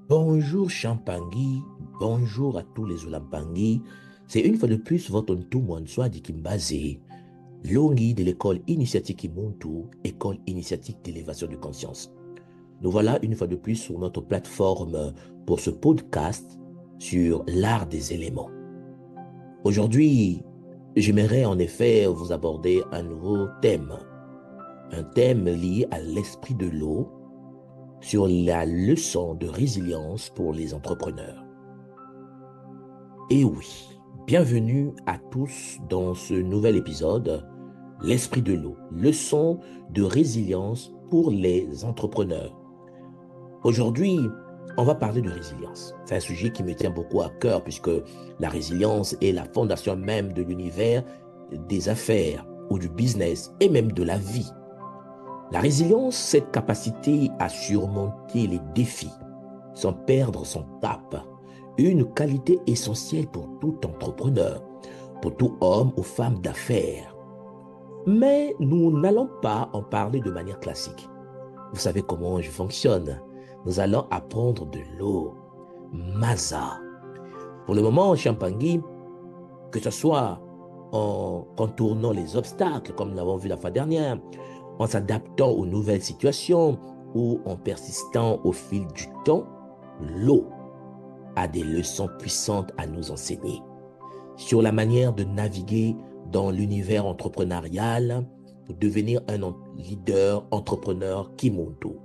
Bonjour Champangui, bonjour à tous les Olampangui. C'est une fois de plus votre Ntumwanswa di Kimbazé, Longi de l'école initiatique Kimuntu, école initiatique d'élévation de conscience. Nous voilà une fois de plus sur notre plateforme pour ce podcast sur l'art des éléments. Aujourd'hui, j'aimerais en effet vous aborder un thème lié à l'esprit de l'eau sur la leçon de résilience pour les entrepreneurs. Et oui, bienvenue à tous dans ce nouvel épisode, l'esprit de l'eau, leçon de résilience pour les entrepreneurs. Aujourd'hui, on va parler de résilience. C'est un sujet qui me tient beaucoup à cœur puisque la résilience est la fondation même de l'univers des affaires ou du business et même de la vie. La résilience, cette capacité à surmonter les défis sans perdre son cap, une qualité essentielle pour tout entrepreneur, pour tout homme ou femme d'affaires. Mais nous n'allons pas en parler de manière classique. Vous savez comment je fonctionne. Nous allons apprendre de l'eau, Maza. Pour le moment, Champangui, que ce soit en contournant les obstacles, comme nous l'avons vu la fois dernière, en s'adaptant aux nouvelles situations ou en persistant au fil du temps, l'eau a des leçons puissantes à nous enseigner sur la manière de naviguer dans l'univers entrepreneurial pour devenir un leader entrepreneur Kimonto.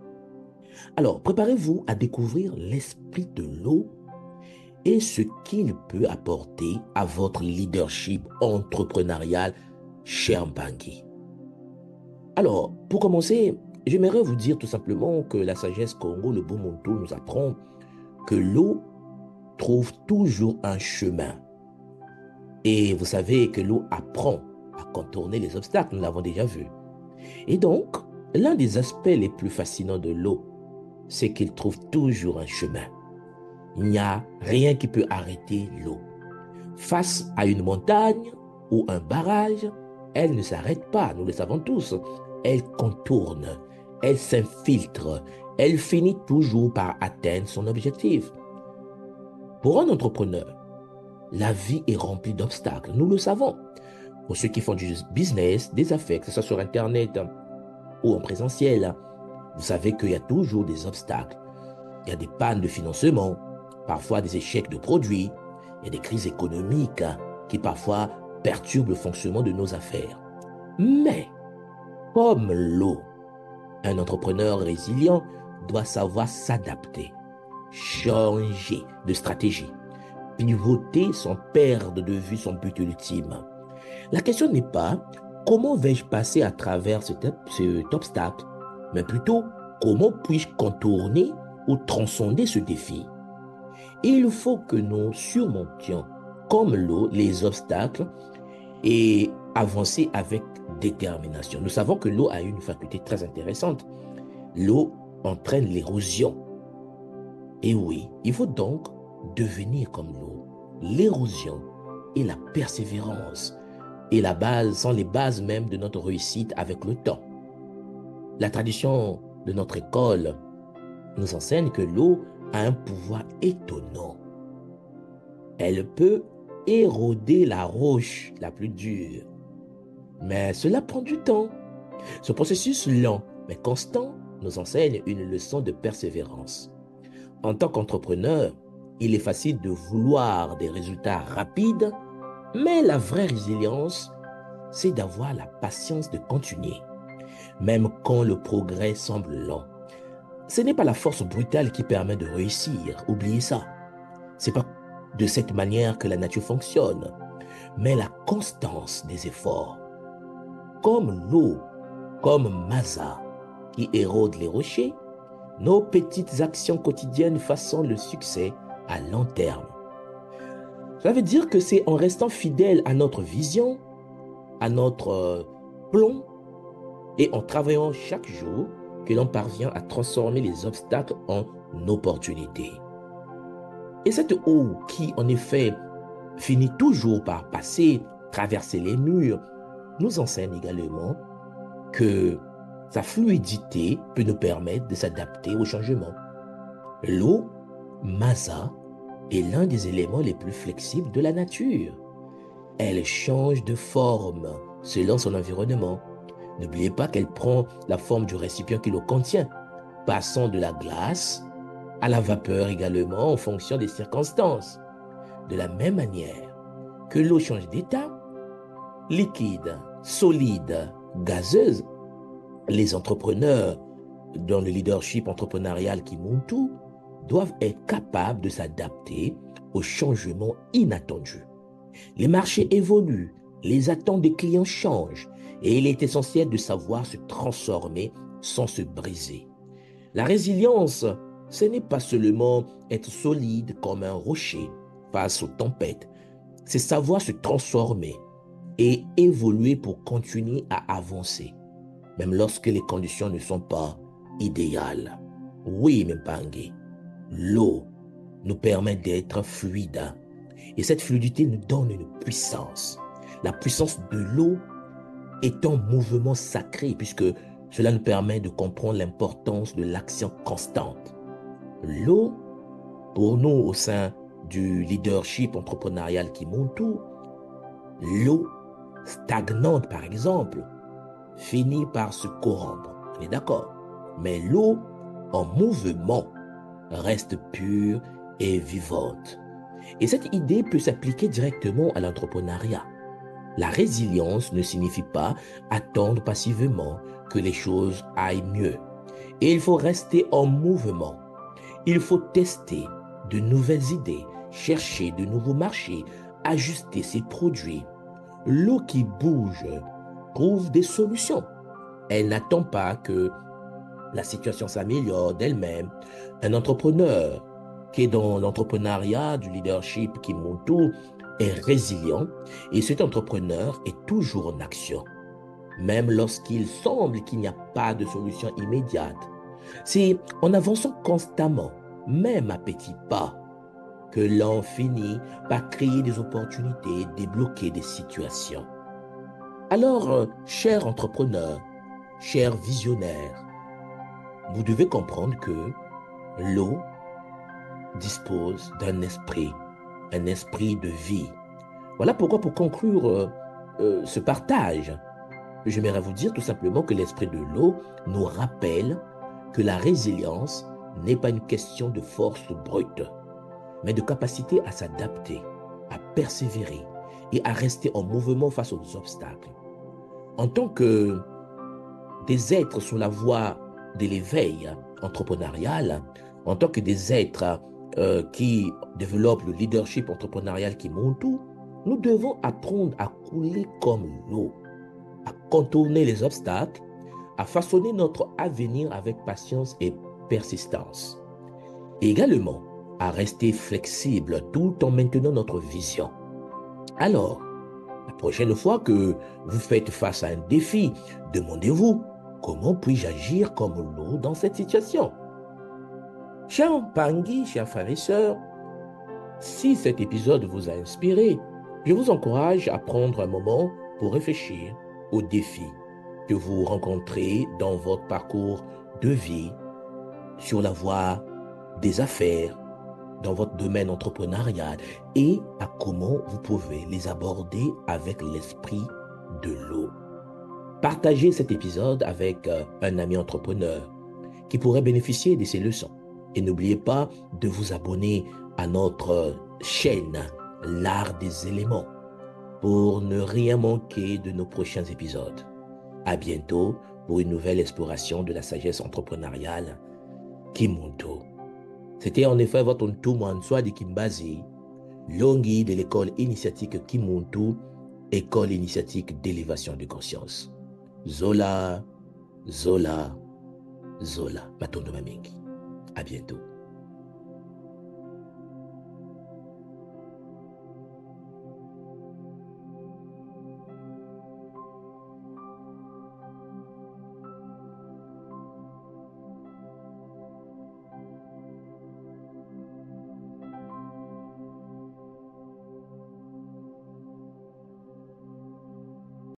Alors, préparez-vous à découvrir l'esprit de l'eau et ce qu'il peut apporter à votre leadership entrepreneurial, cher Mbangui. Alors, pour commencer, j'aimerais vous dire tout simplement que la sagesse Congo, le Bumuntu, nous apprend que l'eau trouve toujours un chemin. Et vous savez que l'eau apprend à contourner les obstacles, nous l'avons déjà vu. Et donc, l'un des aspects les plus fascinants de l'eau, c'est qu'il trouve toujours un chemin. Il n'y a rien qui peut arrêter l'eau. Face à une montagne ou un barrage, elle ne s'arrête pas, nous le savons tous. Elle contourne, elle s'infiltre, elle finit toujours par atteindre son objectif. Pour un entrepreneur, la vie est remplie d'obstacles, nous le savons. Pour ceux qui font du business, des affaires, que ce soit sur Internet ou en présentiel, vous savez qu'il y a toujours des obstacles. Il y a des pannes de financement, parfois des échecs de produits, il y a des crises économiques qui parfois perturbent le fonctionnement de nos affaires. Mais, comme l'eau, un entrepreneur résilient doit savoir s'adapter, changer de stratégie, pivoter sans perdre de vue son but ultime. La question n'est pas comment vais-je passer à travers cet obstacle, mais plutôt comment puis-je contourner ou transcender ce défi. Il faut que nous surmontions comme l'eau les obstacles et avancer avec détermination. Nous savons que l'eau a une faculté très intéressante. L'eau entraîne l'érosion. Et oui, il faut donc devenir comme l'eau. L'érosion et la persévérance et la base sont les bases même de notre réussite avec le temps. La tradition de notre école nous enseigne que l'eau a un pouvoir étonnant. Elle peut éroder la roche la plus dure. Mais cela prend du temps. Ce processus lent mais constant nous enseigne une leçon de persévérance. En tant qu'entrepreneur, il est facile de vouloir des résultats rapides, mais la vraie résilience, c'est d'avoir la patience de continuer, même quand le progrès semble lent. Ce n'est pas la force brutale qui permet de réussir, oubliez ça. Ce n'est pas de cette manière que la nature fonctionne, mais la constance des efforts. Comme l'eau, comme Maza, qui érode les rochers, nos petites actions quotidiennes façonnent le succès à long terme. Ça veut dire que c'est en restant fidèle à notre vision, à notre plan, et en travaillant chaque jour que l'on parvient à transformer les obstacles en opportunités. Et cette eau qui, en effet, finit toujours par passer, traverser les murs, nous enseigne également que sa fluidité peut nous permettre de s'adapter au changement. L'eau Masa est l'un des éléments les plus flexibles de la nature. Elle change de forme selon son environnement. N'oubliez pas qu'elle prend la forme du récipient qui le contient, passant de la glace à la vapeur également en fonction des circonstances. De la même manière que l'eau change d'état, liquide, solide, gazeuse, les entrepreneurs dans le leadership entrepreneurial Kimuntu doivent être capables de s'adapter aux changements inattendus. Les marchés évoluent, les attentes des clients changent et il est essentiel de savoir se transformer sans se briser. La résilience, ce n'est pas seulement être solide comme un rocher face aux tempêtes, c'est savoir se transformer et évoluer pour continuer à avancer, même lorsque les conditions ne sont pas idéales. Oui, Mpangé, l'eau nous permet d'être fluide et cette fluidité nous donne une puissance. La puissance de l'eau est un mouvement sacré puisque cela nous permet de comprendre l'importance de l'action constante. L'eau, pour nous au sein du leadership entrepreneurial Kimuntu, l'eau stagnante par exemple finit par se corrompre. On est d'accord? Mais l'eau en mouvement reste pure et vivante. Et cette idée peut s'appliquer directement à l'entrepreneuriat. La résilience ne signifie pas attendre passivement que les choses aillent mieux. Et il faut rester en mouvement. Il faut tester de nouvelles idées, chercher de nouveaux marchés, ajuster ses produits. L'eau qui bouge trouve des solutions. Elle n'attend pas que la situation s'améliore d'elle-même. Un entrepreneur qui est dans l'entrepreneuriat, du leadership Kimuntu, est résilient et cet entrepreneur est toujours en action, même lorsqu'il semble qu'il n'y a pas de solution immédiate. C'est en avançant constamment, même à petits pas, que l'on finit par créer des opportunités, débloquer des situations. Alors, chers entrepreneurs, chers visionnaires, vous devez comprendre que l'eau dispose d'un esprit, un esprit de vie. Voilà pourquoi, pour conclure ce partage, j'aimerais vous dire tout simplement que l'esprit de l'eau nous rappelle que la résilience n'est pas une question de force brute, mais de capacité à s'adapter, à persévérer et à rester en mouvement face aux obstacles. En tant que des êtres sur la voie de l'éveil entrepreneurial, en tant que des êtres qui développent le leadership entrepreneurial Kimuntu, nous devons apprendre à couler comme l'eau, à contourner les obstacles, à façonner notre avenir avec patience et persistance. Et également, à rester flexible tout en maintenant notre vision. Alors, la prochaine fois que vous faites face à un défi, demandez-vous, comment puis-je agir comme l'eau dans cette situation? Chers Mpangui, chers frères et sœurs, si cet épisode vous a inspiré, je vous encourage à prendre un moment pour réfléchir aux défis que vous rencontrez dans votre parcours de vie, sur la voie des affaires, dans votre domaine entrepreneurial et à comment vous pouvez les aborder avec l'esprit de l'eau. Partagez cet épisode avec un ami entrepreneur qui pourrait bénéficier de ces leçons. Et n'oubliez pas de vous abonner à notre chaîne L'Art des éléments pour ne rien manquer de nos prochains épisodes. À bientôt pour une nouvelle exploration de la sagesse entrepreneuriale Kimuntu. C'était en effet votre Ntu Mwanswa de Kimbazi, Longi de l'école initiatique Kimuntu, école initiatique d'élévation de conscience. Zola, Zola, Zola. Matondo Mamingi. À bientôt.